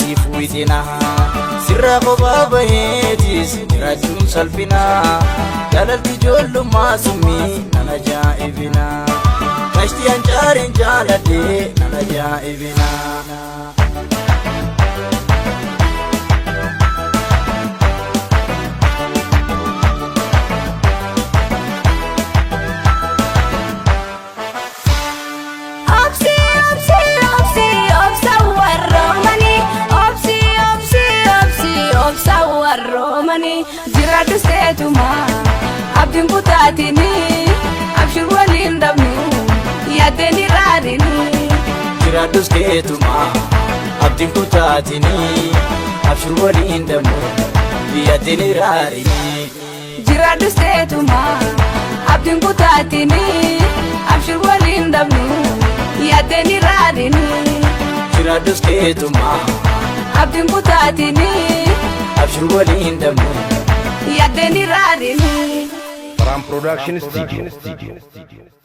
sifuitina sirra qobaba hetis rajun salfina jalalti jollu masumi nana jaibina kashti anjarin jalade nana jaibina Jiradu setuma abdin kutatini abshir walin dabnu yadeni radini jiradu setuma abdin kutatini abshir walin dabnu yadeni radini jiradu setuma abdin kutatini abshir walin dabnu yadeni radini jiradu setuma abdin kutatini abshir walin dabnu yadeni radini Ram Production Studio.